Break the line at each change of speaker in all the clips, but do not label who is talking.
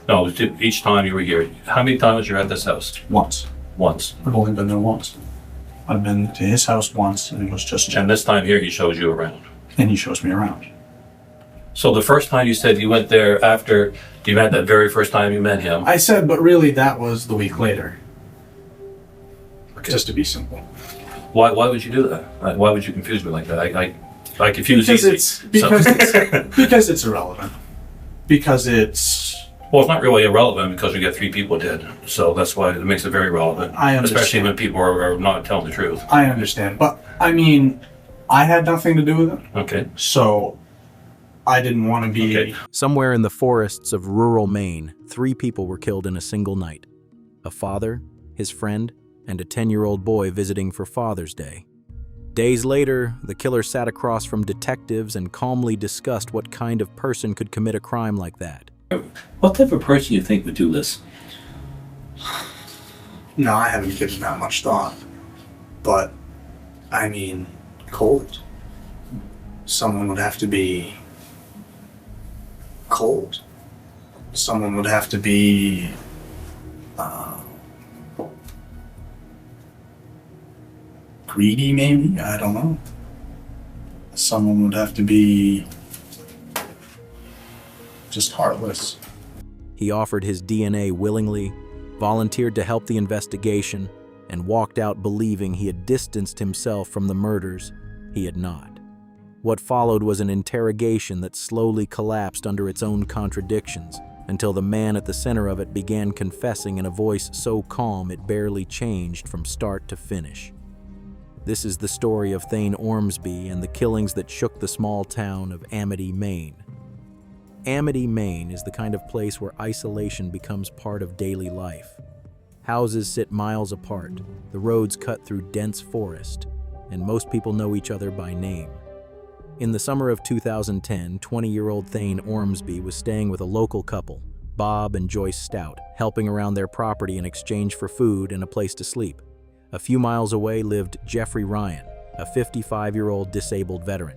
No, each time you were here. How many times you're at this house?
Once.
Once.
I've only been there once. I've been to his house once, and it was just
And this time here, he shows you around.
and he shows me around.
So the first time you said you went there after you met that very first time you met him.
I said, but really that was the week later. Just to be simple.
Why would you do that? Why would you confuse me like that? I confuse
Because
easy.
because it's irrelevant. Because it's
Well, it's not really irrelevant because we got 3 people dead. So that's why it makes it very relevant.
I understand.
Especially when people are not telling the truth.
I understand, but I mean, I had nothing to do with it,
Okay.
so I didn't want to be.
Okay.
Somewhere in the forests of rural Maine, 3 people were killed in a single night. A father, his friend, and a 10-year-old boy visiting for Father's Day. Days later, the killer sat across from detectives and calmly discussed what kind of person could commit a crime like that.
What type of person you think would do this?
No, I haven't given that much thought, but I mean, cold. Someone would have to be cold. Someone would have to be greedy, maybe? I don't know. Someone would have to be just heartless.
He offered his DNA willingly, volunteered to help the investigation, and walked out believing he had distanced himself from the murders. He had not. What followed was an interrogation that slowly collapsed under its own contradictions, until the man at the center of it began confessing in a voice so calm it barely changed from start to finish. This is the story of Thayne Ormsby and the killings that shook the small town of Amity, Maine. Amity, Maine is the kind of place where isolation becomes part of daily life. Houses sit miles apart, the roads cut through dense forest, and most people know each other by name. In the summer of 2010, 20-year-old Thayne Ormsby was staying with a local couple, Bob and Joyce Strout, helping around their property in exchange for food and a place to sleep. A few miles away lived Jeffrey Ryan, a 55-year-old disabled veteran.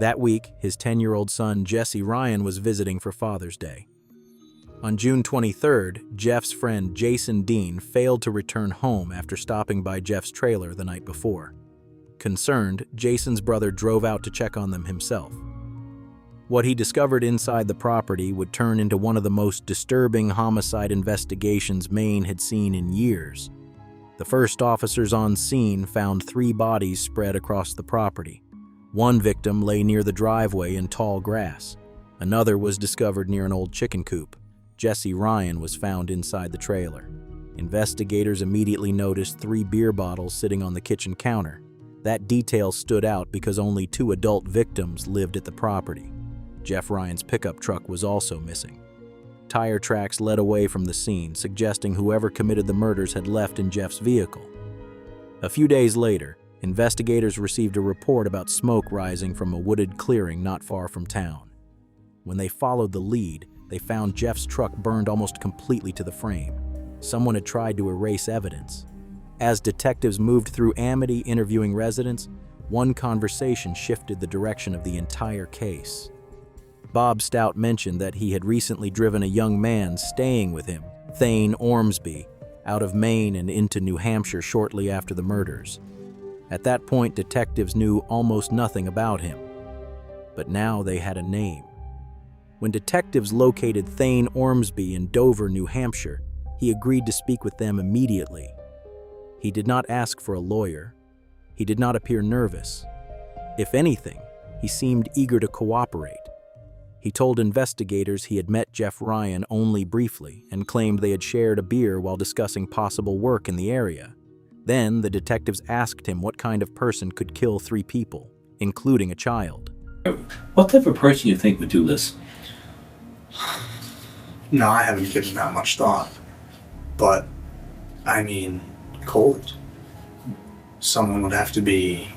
That week, his 10-year-old son, Jesse Ryan, was visiting for Father's Day. On June 23rd, Jeff's friend Jason Dean failed to return home after stopping by Jeff's trailer the night before. Concerned, Jason's brother drove out to check on them himself. What he discovered inside the property would turn into one of the most disturbing homicide investigations Maine had seen in years. The first officers on scene found 3 bodies spread across the property. One victim lay near the driveway in tall grass. Another was discovered near an old chicken coop. Jesse Ryan was found inside the trailer. Investigators immediately noticed 3 beer bottles sitting on the kitchen counter. That detail stood out because only 2 adult victims lived at the property. Jeff Ryan's pickup truck was also missing. Tire tracks led away from the scene, suggesting whoever committed the murders had left in Jeff's vehicle. A few days later, investigators received a report about smoke rising from a wooded clearing not far from town. When they followed the lead, they found Jeff's truck burned almost completely to the frame. Someone had tried to erase evidence. As detectives moved through Amity interviewing residents, one conversation shifted the direction of the entire case. Bob Strout mentioned that he had recently driven a young man staying with him, Thayne Ormsby, out of Maine and into New Hampshire shortly after the murders. At that point, detectives knew almost nothing about him. But now they had a name. When detectives located Thayne Ormsby in Dover, New Hampshire, he agreed to speak with them immediately. He did not ask for a lawyer. He did not appear nervous. If anything, he seemed eager to cooperate. He told investigators he had met Jeff Ryan only briefly and claimed they had shared a beer while discussing possible work in the area. Then the detectives asked him what kind of person could kill 3 people, including a child.
What type of person you think would do this?
No, I haven't given that much thought, but I mean, cold. Someone would have to be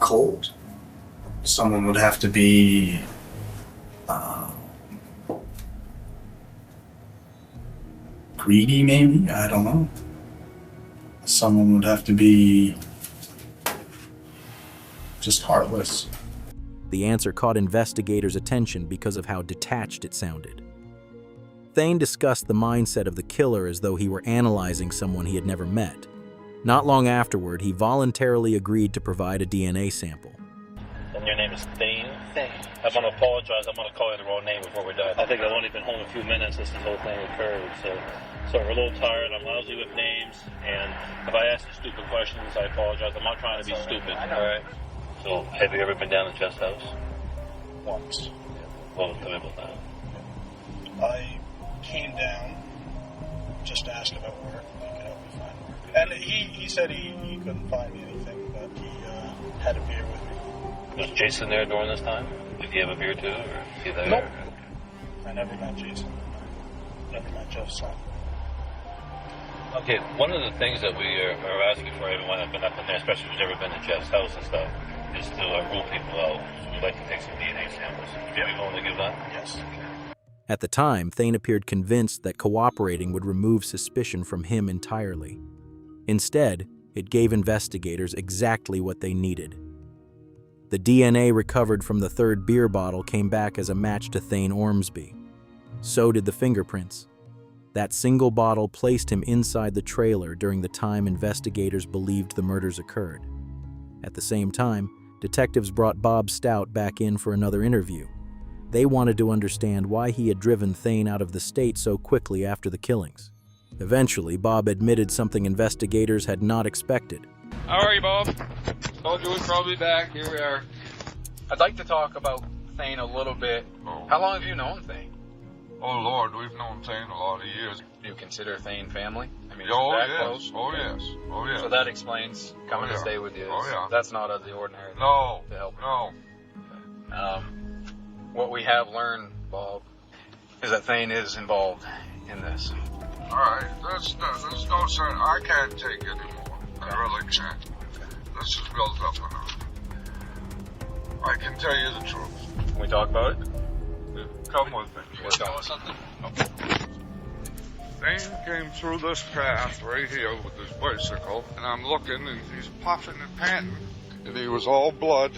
cold. Someone would have to be greedy, maybe? I don't know. Someone would have to be just heartless.
The answer caught investigators' attention because of how detached it sounded. Thayne discussed the mindset of the killer as though he were analyzing someone he had never met. Not long afterward, he voluntarily agreed to provide a DNA sample.
And your name is Thayne? Thayne. I'm going to apologize. I'm going to call you the wrong name before we're done. I think I've only been home a few minutes since this whole thing occurred, so we're a little tired. I'm lousy with names, and if I ask you stupid questions, I apologize. I'm not trying to be stupid, all right? So, have you ever been down to Jeff's house?
Once.
Well, tell me about that.
I came down just to ask about work. He could help me find work. And he said he couldn't find me anything, but he had a beer with me.
Was Jason there during this time? Did he have a beer too, or is he there?
Nope. I never met Jason. Never met Jeff's son.
Okay, one of the things that we are asking for everyone that's been up in there, especially who's ever been to Jeff's house and stuff, is to rule people out. So we'd like to take some DNA samples. Would you be willing to give that?
Yes.
At the time, Thayne appeared convinced that cooperating would remove suspicion from him entirely. Instead, it gave investigators exactly what they needed. The DNA recovered from the third beer bottle came back as a match to Thayne Ormsby. So did the fingerprints. That single bottle placed him inside the trailer during the time investigators believed the murders occurred. At the same time, detectives brought Bob Strout back in for another interview. They wanted to understand why he had driven Thayne out of the state so quickly after the killings. Eventually, Bob admitted something investigators had not expected.
How are you, Bob? Told you we'd probably be back. Here we are. I'd like to talk about Thayne a little bit.
Oh.
How long have you known Thayne?
Oh, Lord, we've known Thayne a lot of years.
Do you consider Thayne family? I mean, is
Oh,
it that
yes.
close?
Oh, yes. Oh, yes.
So that explains coming
Oh, yeah.
to stay with you.
Oh, yeah.
That's not of the ordinary.
No,
To help.
no.
What we have learned, Bob, is that Thayne is involved in this.
All right, there's no sense. I can't take anymore. I really can't. This is built up enough. I can tell you the truth.
Can we talk about it?
Come with me.
You want to tell us something?
Thayne came through this path right here with his bicycle, and I'm looking, and he's puffing and panting, and he was all blood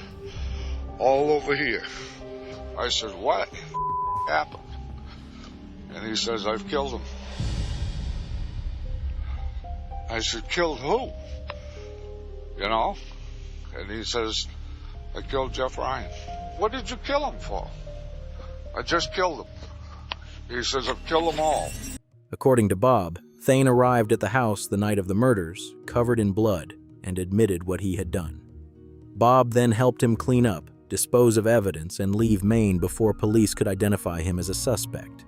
all over here. I said, what happened? And he says, I've killed him. I said, killed who? You know? And he says, I killed Jeff Ryan. What did you kill him for? I just killed him. He says, I've killed them all.
According to Bob, Thayne arrived at the house the night of the murders, covered in blood, and admitted what he had done. Bob then helped him clean up, dispose of evidence, and leave Maine before police could identify him as a suspect.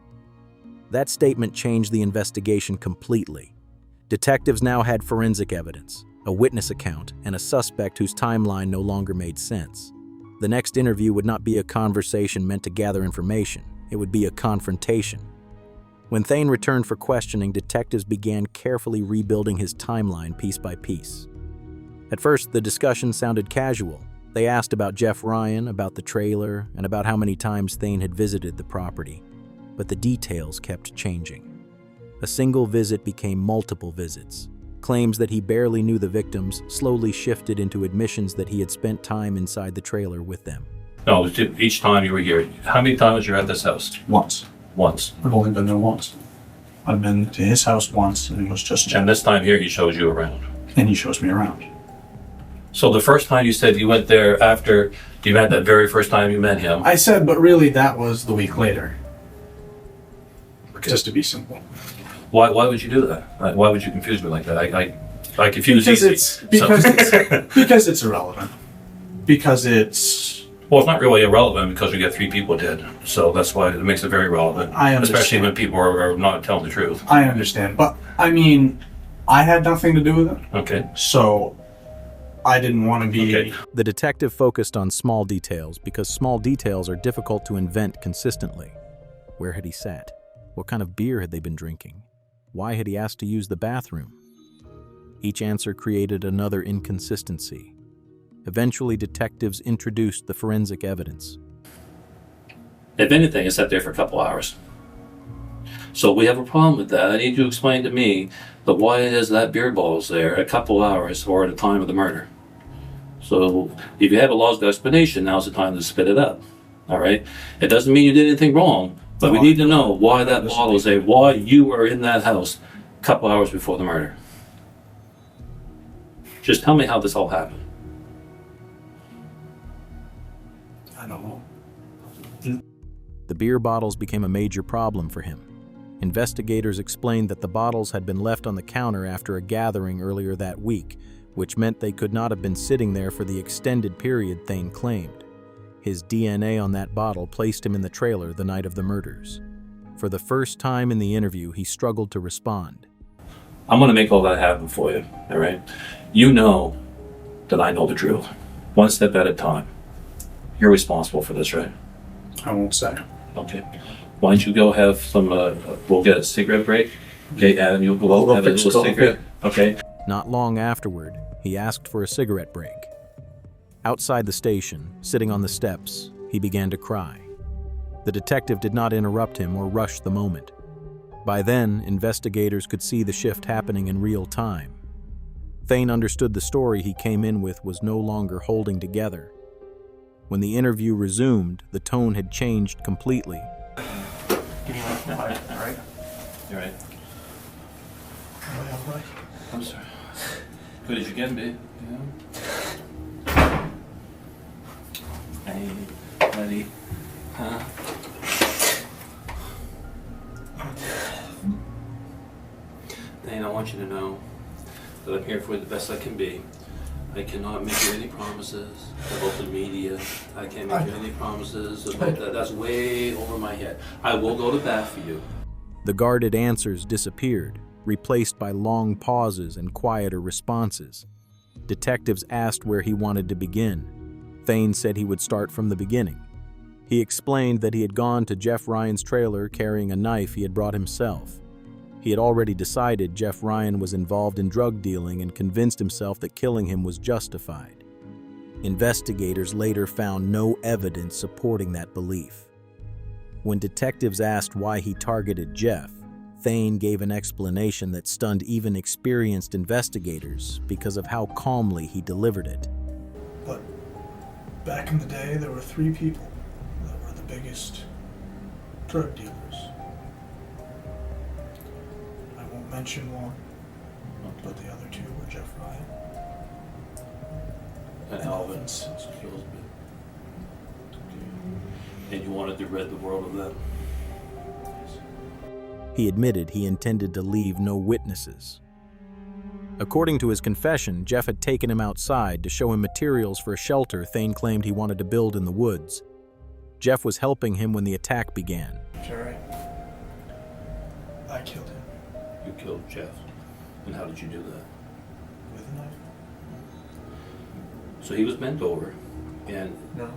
That statement changed the investigation completely. Detectives now had forensic evidence, a witness account, and a suspect whose timeline no longer made sense. The next interview would not be a conversation meant to gather information. It would be a confrontation. When Thayne returned for questioning, detectives began carefully rebuilding his timeline piece by piece. At first, the discussion sounded casual. They asked about Jeff Ryan, about the trailer, and about how many times Thayne had visited the property. But the details kept changing. A single visit became multiple visits. Claims that he barely knew the victims slowly shifted into admissions that he had spent time inside the trailer with them.
No, each time you were here. How many times you were at this house?
Once.
Once.
I've only been there once. I've been to his house once, and it was just
And this time here he shows you around.
and he shows me around.
So the first time you said you went there after you met that very first time you met him.
I said, but really that was the week later. Just to be simple.
Why would you do that? Why would you confuse me like that? I confuse
Because
easy.
because it's irrelevant. Because it's
Well, it's not really irrelevant because we got 3 people dead. So that's why it makes it very relevant.
I understand.
Especially when people are not telling the truth.
I understand, but I mean, I had nothing to do with it,
Okay.
so I didn't want to be.
Okay.
The detective focused on small details because small details are difficult to invent consistently. Where had he sat? What kind of beer had they been drinking? Why had he asked to use the bathroom? Each answer created another inconsistency. Eventually, detectives introduced the forensic evidence.
If anything, I sat there for a couple hours. So we have a problem with that. I need you to explain to me that why is that beer bottle's there a couple hours or at the time of the murder. So if you have a logical explanation, now's the time to spit it up. All right? It doesn't mean you did anything wrong, But we need to know why that bottle is there, why you were in that house a couple hours before the murder. Just tell me how this all happened.
I don't know.
The beer bottles became a major problem for him. Investigators explained that the bottles had been left on the counter after a gathering earlier that week, which meant they could not have been sitting there for the extended period Thayne claimed. His DNA on that bottle placed him in the trailer the night of the murders. For the first time in the interview, he struggled to respond.
I'm going to make all that happen for you, all right? You know that I know the drill. One step at a time. You're responsible for this, right?
I won't say.
Okay. Why don't you go have some, we'll get a cigarette break. Okay, Adam, you'll go have a little cigarette. Okay.
Not long afterward, he asked for a cigarette break. Outside the station, sitting on the steps, he began to cry. The detective did not interrupt him or rush the moment. By then, investigators could see the shift happening in real time. Thayne understood the story he came in with was no longer holding together. When the interview resumed, the tone had changed completely.
Give me my quiet, all right?
You all right?
All right.
I'm sorry. Good as you can be. Yeah. Hey, buddy. Huh? Thayne, I want you to know that I'm here for you the best I can be. I cannot make you any promises about the media. I can't make you any promises about that. That's way over my head. I will go to bat for you.
The guarded answers disappeared, replaced by long pauses and quieter responses. Detectives asked where he wanted to begin. Thayne said he would start from the beginning. He explained that he had gone to Jeff Ryan's trailer carrying a knife he had brought himself. He had already decided Jeff Ryan was involved in drug dealing and convinced himself that killing him was justified. Investigators later found no evidence supporting that belief. When detectives asked why he targeted Jeff, Thayne gave an explanation that stunned even experienced investigators because of how calmly he delivered it.
But back in the day, there were 3 people that were the biggest drug dealers. I won't mention one, but the other 2 were Jeff Ryan
And Alvin
Alvin.
Spilsby. And you wanted to rid the world of them.
He admitted he intended to leave no witnesses. According to his confession, Jeff had taken him outside to show him materials for a shelter Thayne claimed he wanted to build in the woods. Jeff was helping him when the attack began.
Jerry, I killed him
You killed Jeff. And how did you do that?
with a knife.
So he was bent over, and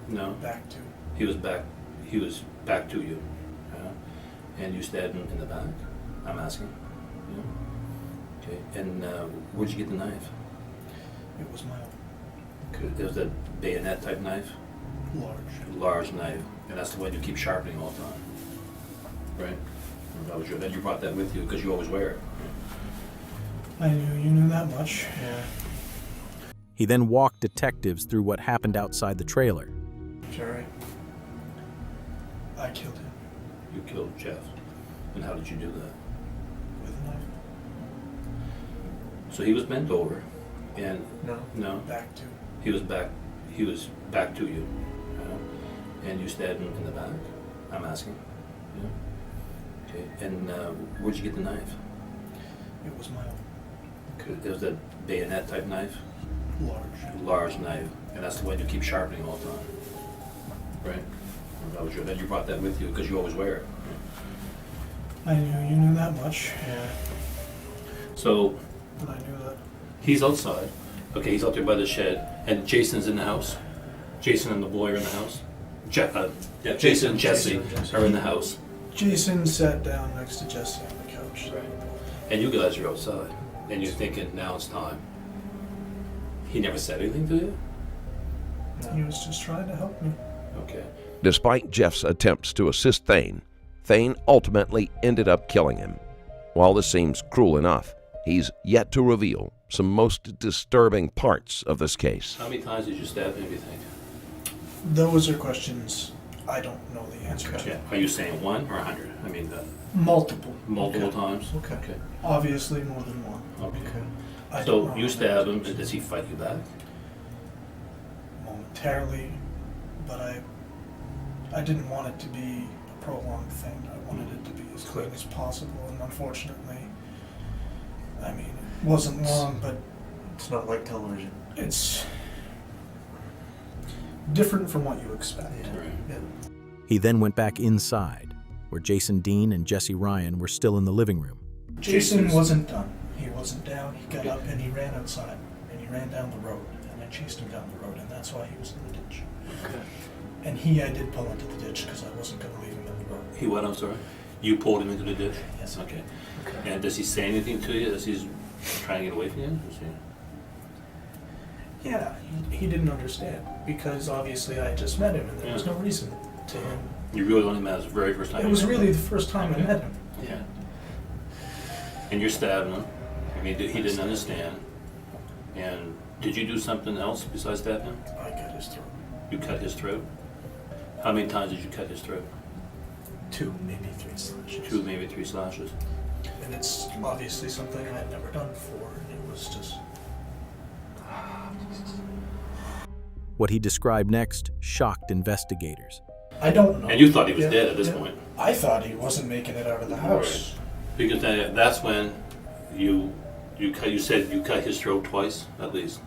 no,
Back to.
he was back to you, and you stabbed him in the back. I'm asking. Yeah. Okay. And where'd you get the knife?
It was my own.
It was that bayonet type knife, large knife, and that's the one you keep sharpening all the time, right? That was and you brought that with you because you always wear it.
I knew you knew that much. Yeah.
He then walked detectives through what happened outside the trailer.
Jerry, I killed him
You killed Jeff. And how did you do that?
with a knife.
So he was bent over, and no,
Back to.
he was back to you, and you stabbed him in the back. I'm asking. Yeah. Okay. And where'd you get the knife?
It was my own.
It was that bayonet type knife, large knife, and that's the one you keep sharpening all the time, right? That was and you brought that with you because you always wear it.
I knew you knew that much. Yeah.
So
But I knew that.
he's outside. Okay, he's out there by the shed, and Jason's in the house. Jason and the boy are in the house. Jason and Jesse are in the house.
Jason sat down next to Jesse on the couch.
Right. And you guys are outside, and you're thinking, now it's time. He never said anything to you?
He was just trying to help me.
Okay.
Despite Jeff's attempts to assist Thayne, Thayne ultimately ended up killing him. While this seems cruel enough, he's yet to reveal some most disturbing parts of this case.
How many times did you stab him, do you think?
Those are questions
I don't know the answer to.
Yeah. Are you saying 1 or 100? I mean,
Multiple.
multiple
Okay.
times?
Okay. Obviously more than one.
Okay.
I don't
So
know
you
the
stab him,
answers.
and does he fight you back?
Momentarily, but I didn't want it to be a prolonged thing. I wanted it to be as quick as possible, and unfortunately, I mean, it wasn't long, but
It's not like television.
it's different from what you expect.
Right.
Yeah.
He then went back inside, where Jason Dean and Jesse Ryan were still in the living room.
Jason wasn't done. He wasn't down. He got up and he ran outside, and he ran down the road, and I chased him down the road, and that's why he was in the ditch.
Okay.
And I did pull into the ditch because I wasn't going to leave him in the road.
He what, I'm sorry? You pulled him into the ditch?
Yes.
Okay. And does he say anything to you as he's trying to get away from you?
Yeah, he didn't understand because obviously I had just met him and there was no reason to him.
You really only met the very first time?
It was really the first time I met him.
Yeah. And you're stabbing him. I mean, he didn't understand. And did you do something else besides stab him?
I cut his throat.
You cut his throat? How many times did you cut his throat?
2, maybe 3 slashes.
2, maybe 3 slashes.
And it's obviously something I had never done before. It was just...
What he described next shocked investigators.
I don't know.
And you thought he was dead at this point?
I thought he wasn't making it out of the house.
Because that's when you said you cut his throat twice, at least.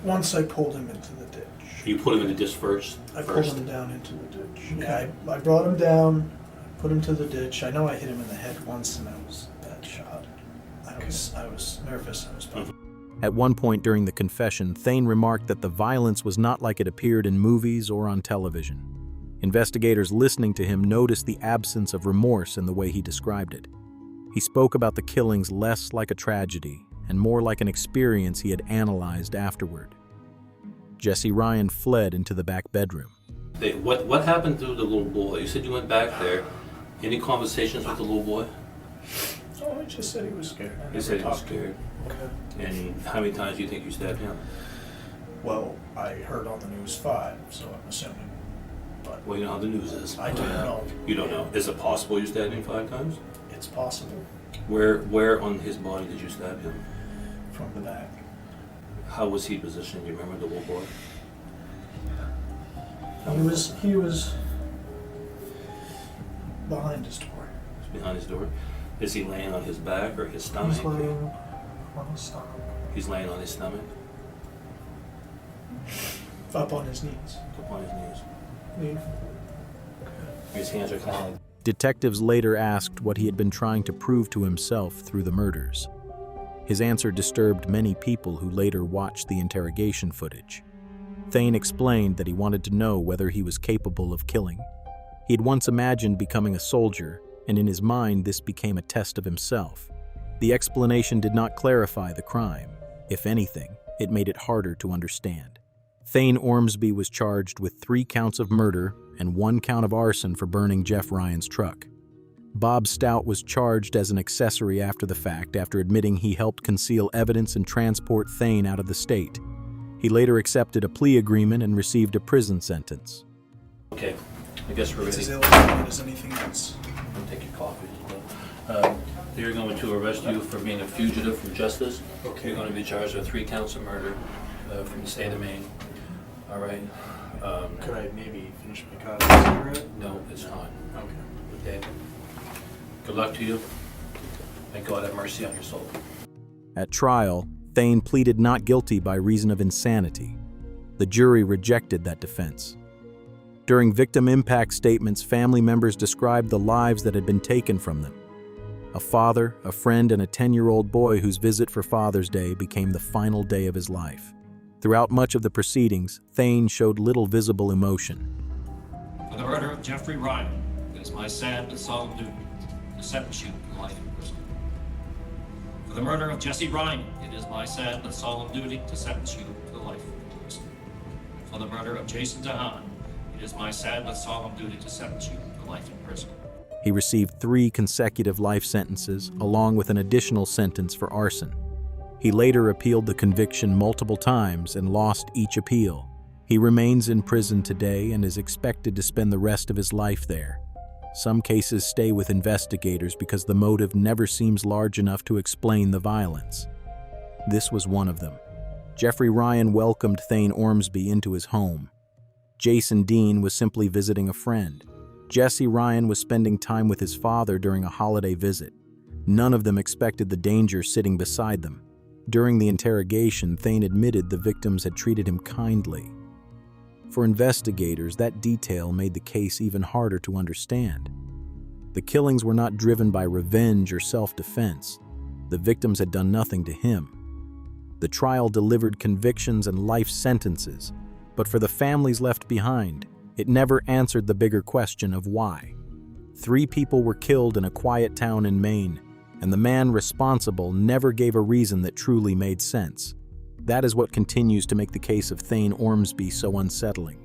Once I pulled him into the ditch.
You put him in the ditch first?
I pulled him down into the ditch. Yeah, I brought him down, put him to the ditch. I know I hit him in the head once, and that was a bad shot. I was nervous. I was puffed.
At one point during the confession, Thayne remarked that the violence was not like it appeared in movies or on television. Investigators listening to him noticed the absence of remorse in the way he described it. He spoke about the killings less like a tragedy and more like an experience he had analyzed afterward. Jesse Ryan fled into the back bedroom.
What happened to the little boy? You said you went back there. Any conversations with the little boy?
Oh, he just said he was scared.
He said he was scared.
Okay.
And how many times do you think you stabbed him?
Well, I heard on the news 5, so I'm assuming. But
Well, you know how the news is.
I don't know.
You don't know. Is it possible you stabbed him 5 times?
It's possible.
Where on his body did you stab him?
From the back.
How was he positioned? You remember the little boy?
He was behind his door.
He's behind his door. Is he laying on his back or his stomach?
He's laying on his stomach.
He's laying on his stomach,
Up on his knees.
up on his knees.
Lean.
His hands are kind of
Detectives later asked what he had been trying to prove to himself through the murders. His answer disturbed many people who later watched the interrogation footage. Thayne explained that he wanted to know whether he was capable of killing. He had once imagined becoming a soldier, and in his mind this became a test of himself. The explanation did not clarify the crime. If anything, it made it harder to understand. Thayne Ormsby was charged with 3 counts of murder and 1 count of arson for burning Jeff Ryan's truck. Bob Strout was charged as an accessory after the fact after admitting he helped conceal evidence and transport Thayne out of the state. He later accepted a plea agreement and received a prison sentence.
Okay, I guess we're
It's
ready.
as illegitimate as anything else.
I'll take your coffee as well. They're going to arrest you for being a fugitive from justice.
Okay.
You're going to be charged with 3 counts of murder from the state of Maine. All right.
Could I maybe finish my coffee cigarette?
No, it's not.
Okay.
Okay. Good luck to you. May God have mercy on your soul.
At trial, Thayne pleaded not guilty by reason of insanity. The jury rejected that defense. During victim impact statements, family members described the lives that had been taken from them. A father, a friend, and a 10-year-old boy whose visit for Father's Day became the final day of his life. Throughout much of the proceedings, Thayne showed little visible emotion.
For the murder of Jeffrey Ryan, it is my sad and solemn duty to sentence you to life in prison. For the murder of Jesse Ryan, it is my sad and solemn duty to sentence you to life in prison. For the murder of Jason Dehahn, it is my sad and solemn duty to sentence you to life in prison.
He received 3 consecutive life sentences, along with an additional sentence for arson. He later appealed the conviction multiple times and lost each appeal. He remains in prison today and is expected to spend the rest of his life there. Some cases stay with investigators because the motive never seems large enough to explain the violence. This was one of them. Jeffrey Ryan welcomed Thayne Ormsby into his home. Jason Dean was simply visiting a friend. Jesse Ryan was spending time with his father during a holiday visit. None of them expected the danger sitting beside them. During the interrogation, Thayne admitted the victims had treated him kindly. For investigators, that detail made the case even harder to understand. The killings were not driven by revenge or self-defense. The victims had done nothing to him. The trial delivered convictions and life sentences, but for the families left behind, it never answered the bigger question of why. 3 people were killed in a quiet town in Maine, and the man responsible never gave a reason that truly made sense. That is what continues to make the case of Thayne Ormsby so unsettling.